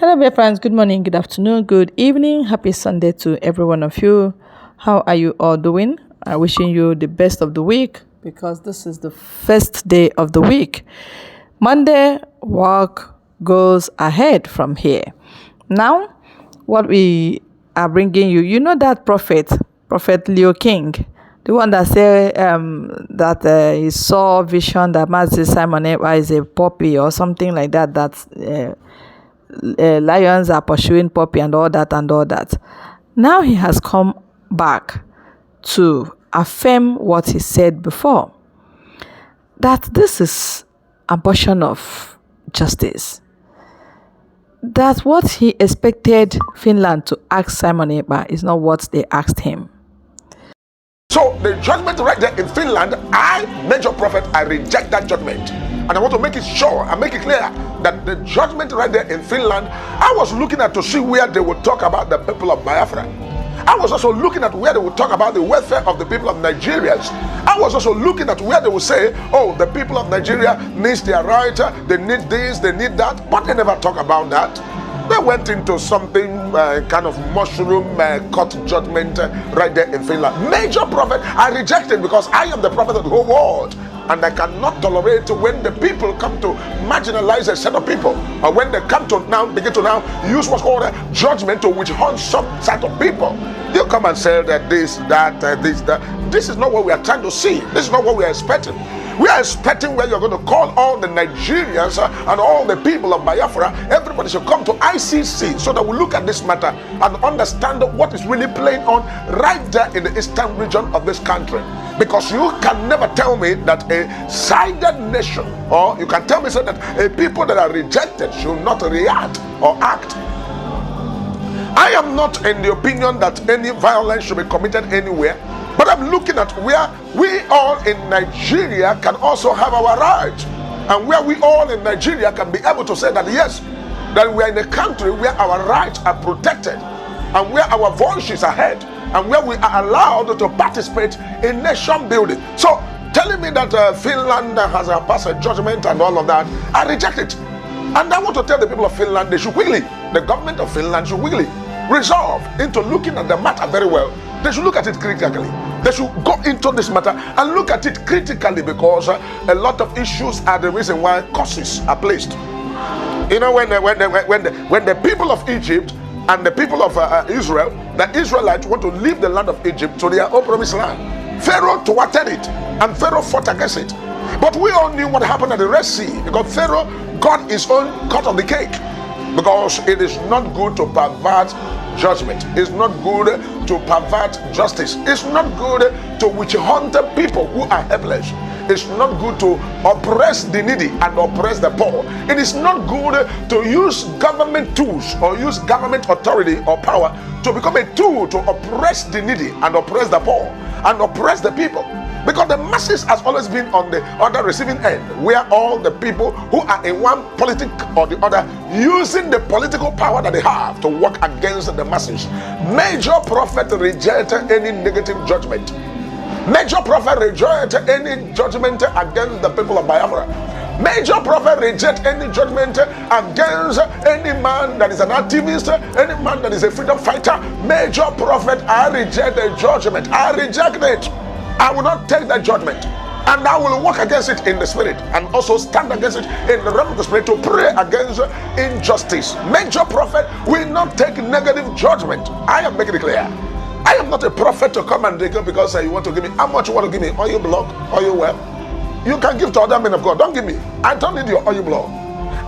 Hello, dear friends. Good morning, good afternoon, good evening. Happy Sunday to every one of you. How are you all doing? I'm wishing you the best of the week because this is the first day of the week. Monday, work goes ahead from here. Now, what we are bringing you, you know that Prophet Leo King, the one that said that he saw vision that Master Simon Ekpa'S is a puppy or something like that, lions are pursuing puppy and all that. Now he has come back to affirm what he said before, that this is abortion of justice. That what he expected Finland to ask Simon Ekpa'S is not what they asked him. So the judgment right there in Finland, Major Prophet, I reject that judgment. And I want to make it sure and make it clear that the judgment right there in Finland, I was looking at to see where they would talk about the people of Biafra. I was also looking at where they would talk about the welfare of the people of Nigerians. I was also looking at where they would say, oh, the people of Nigeria needs their right, they need this, they need that, but they never talk about that. They went into something kind of mushroom cut judgment right there in Finland. Major Prophet, I reject it because I am the prophet of the whole world. And I cannot tolerate when the people come to marginalize a set of people, or when they come to begin to use what's called a judgment to which hunt some set of people. You come and say that this, that. This is not what we are trying to see. This is not what we are expecting. We are expecting where you're going to call all the Nigerians and all the people of Biafra. Everybody should come to ICC so that we look at this matter and understand what is really playing on right there in the eastern region of this country. Because you can never tell me that a sided nation, or you can tell me so that a people that are rejected should not react or act. I am not in the opinion that any violence should be committed anywhere, but I'm looking at where we all in Nigeria can also have our rights, and where we all in Nigeria can be able to say that yes, that we are in a country where our rights are protected and where our voices are heard, and where we are allowed to participate in nation building. So telling me that Finland has passed a judgment and all of that, I reject it. And I want to tell the people of Finland, they should quickly, the government of Finland should quickly resolve into looking at the matter very well. They should look at it critically. They should go into this matter and look at it critically, because a lot of issues are the reason why causes are placed. You know, when the people of Egypt and the people of Israel, the Israelites want to leave the land of Egypt to their own promised land, Pharaoh thwarted it, and Pharaoh fought against it. But we all knew what happened at the Red Sea, because Pharaoh got his own cut of the cake. Because it is not good to pervert judgment. It's not good to pervert justice. It's not good to witch hunt people who are helpless. It's not good to oppress the needy and oppress the poor. It is not good to use government tools or use government authority or power to become a tool to oppress the needy and oppress the poor and oppress the people. Because the masses has always been on the other receiving end, where all the people who are in one politic or the other using the political power that they have to work against the masses. Major Prophet rejected any negative judgment. Major Prophet rejected any judgment against the people of Biafra. Major Prophet reject any judgment against any man that is an activist, any man that is a freedom fighter. Major Prophet, I reject the judgment. I reject it. I will not take that judgment, and I will walk against it in the spirit, and also stand against it in the realm of the spirit to pray against injustice. Major Prophet will not take negative judgment. I am making it clear. I am not a prophet to come and take it because you want to give me. How much you want to give me? Oil block, oil well. You can give to other men of God. Don't give me. I don't need your oil block.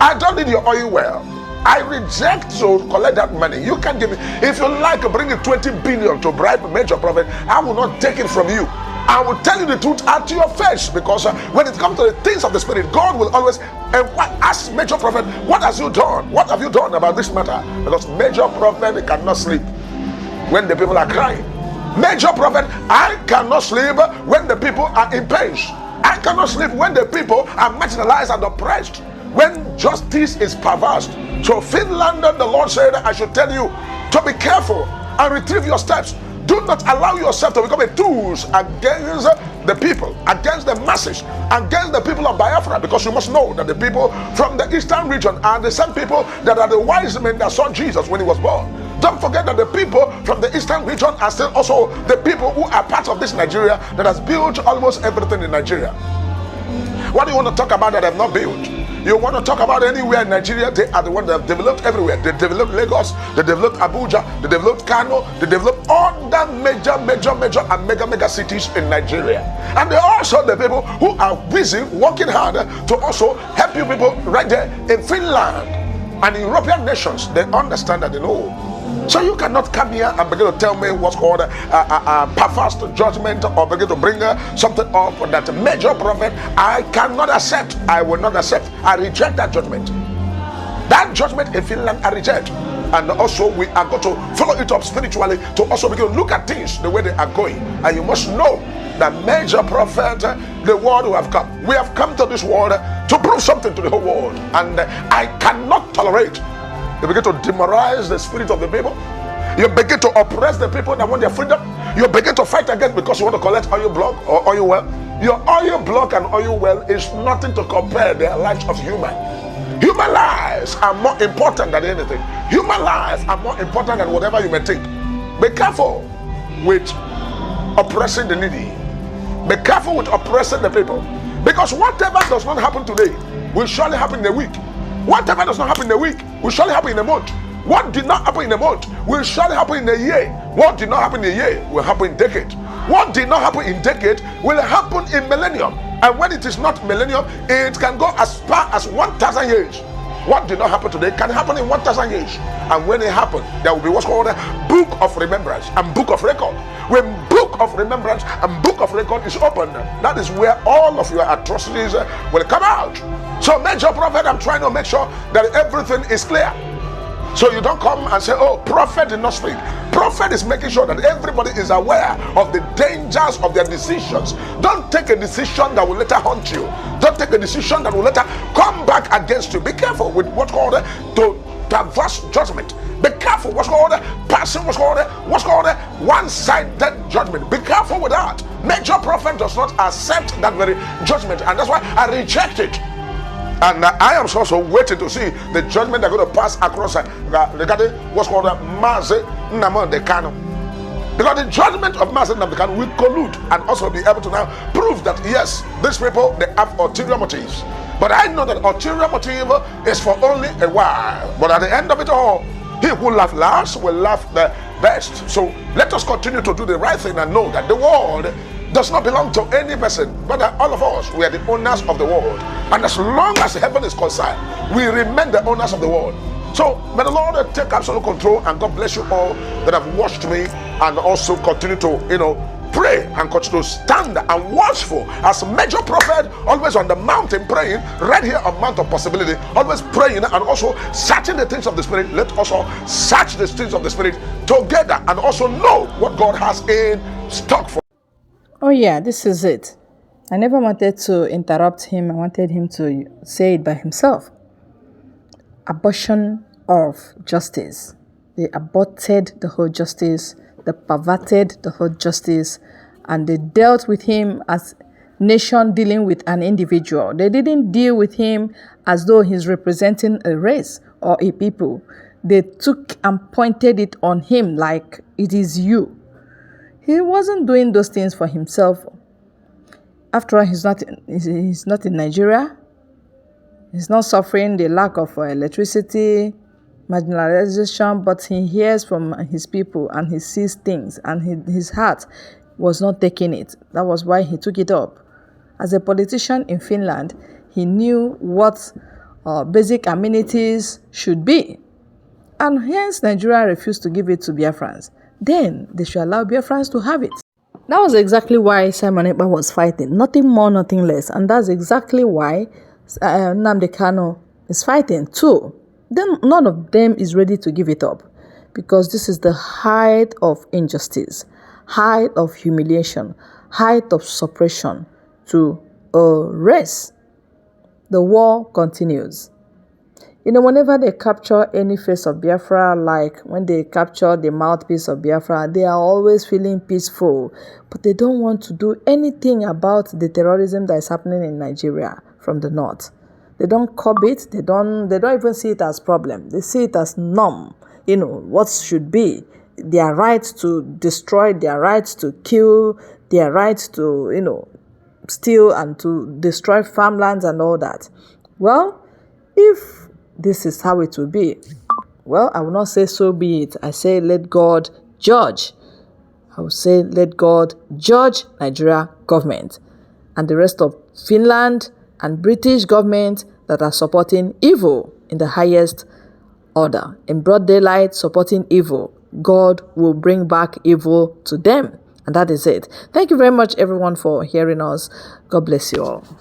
I don't need your oil well. I reject to collect that money. You can give me. If you like, bring it 20 billion to bribe Major Prophet. I will not take it from you. I will tell you the truth at your face, because when it comes to the things of the spirit, God will always ask Major Prophet, what has you done? What have you done about this matter? Because Major Prophet cannot sleep when the people are crying. Major Prophet, I cannot sleep when the people are in pain. I cannot sleep when the people are marginalized and oppressed, when justice is perverse. So Finland, the Lord said, I should tell you to be careful and retrieve your steps. Do not allow yourself to become a tool against the people, against the masses, against the people of Biafra, because you must know that the people from the eastern region are the same people that are the wise men that saw Jesus when he was born. Don't forget that the people from the eastern region are still also the people who are part of this Nigeria that has built almost everything in Nigeria. What do you want to talk about that have not built? You want to talk about anywhere in Nigeria, they are the ones that have developed everywhere. They developed Lagos, they developed Abuja, they developed Kano, they developed all the major and mega cities in Nigeria. And they are also the people who are busy working hard to also help you people right there in Finland and in European nations. They understand that, they know. So you cannot come here and begin to tell me what's called perverse judgment, or begin to bring something up that major prophet. I cannot accept. I will not accept. I reject that judgment. That judgment in Finland, I reject. And also we are going to follow it up spiritually to also begin to look at things the way they are going. And you must know that major prophet, the world who have come. We have come to this world to prove something to the whole world. And I cannot tolerate. You begin to demoralize the spirit of the people. You begin to oppress the people that want their freedom. You begin to fight against because you want to collect oil block or oil well. Your oil block and oil well is nothing to compare the lives of human. Human lives are more important than anything. Human lives are more important than whatever you may think. Be careful with oppressing the needy. Be careful with oppressing the people. Because whatever does not happen today will surely happen in a week. Whatever does not happen in a week will surely happen in a month. What did not happen in a month will surely happen in a year. What did not happen in a year will happen in decade. What did not happen in decade will happen in millennium. And when it is not millennium, it can go as far as 1,000 years. What did not happen today can happen in 1,000 years. And when it happens, there will be what's called a book of remembrance and book of record. When book of remembrance and book of record is opened, that is where all of your atrocities will come out. So, major prophet, I'm trying to make sure that everything is clear. So you don't come and say, oh, prophet did not speak. Prophet is making sure that everybody is aware of the dangers of their decisions. Don't take a decision that will later haunt you. Don't take a decision that will later come back against you. Be careful with what's called to perverse judgment. Be careful what's called passing, what's called one-sided judgment. Be careful with that. Major prophet does not accept that very judgment, and that's why I reject it. And I am also waiting to see the judgment they're going to pass across regarding what's called Mazi Nnamdi Kanu. Because the judgment of Mazi Nnamdi Kanu will collude and also be able to now prove that yes, these people, they have ulterior motives. But I know that ulterior motive is for only a while. But at the end of it all, he who laughs last will laugh the best. So let us continue to do the right thing and know that the world does not belong to any person, but all of us, we are the owners of the world. And as long as heaven is concerned, we remain the owners of the world. So may the Lord take absolute control, and God bless you all that have watched me, and also continue to, pray and continue to stand and watchful as major prophet, always on the mountain praying, right here on Mount of Possibility, always praying and also searching the things of the Spirit. Let us also search the things of the Spirit together and also know what God has in stock for. Oh yeah, this is it. I never wanted to interrupt him. I wanted him to say it by himself. Abortion of justice. They aborted the whole justice. They perverted the whole justice. And they dealt with him as nation dealing with an individual. They didn't deal with him as though he's representing a race or a people. They took and pointed it on him like it is you. He wasn't doing those things for himself. After all, he's not in Nigeria. He's not suffering the lack of electricity, marginalization, but he hears from his people and he sees things, and his heart was not taking it. That was why he took it up. As a politician in Finland, he knew what basic amenities should be. And hence Nigeria refused to give it to Biafrans. Then they should allow Biafrans to have it. That was exactly why Simon Ekpa was fighting. Nothing more, nothing less. And that's exactly why Nnamdi Kanu is fighting too. Then none of them is ready to give it up. Because this is the height of injustice, height of humiliation, height of suppression to a race. The war continues. Whenever they capture any face of Biafra, like when they capture the mouthpiece of Biafra, they are always feeling peaceful, but they don't want to do anything about the terrorism that is happening in Nigeria from the north. They don't curb it. They don't even see it as problem. They see it as norm. What should be their right to destroy, their right to kill, their right to, steal and to destroy farmlands and all that. Well, if this is how it will be, well, I will not say so be it. I say let God judge. I will say let God judge Nigeria government and the rest of Finland and British government that are supporting evil in the highest order. In broad daylight, supporting evil. God will bring back evil to them. And that is it. Thank you very much, everyone, for hearing us. God bless you all.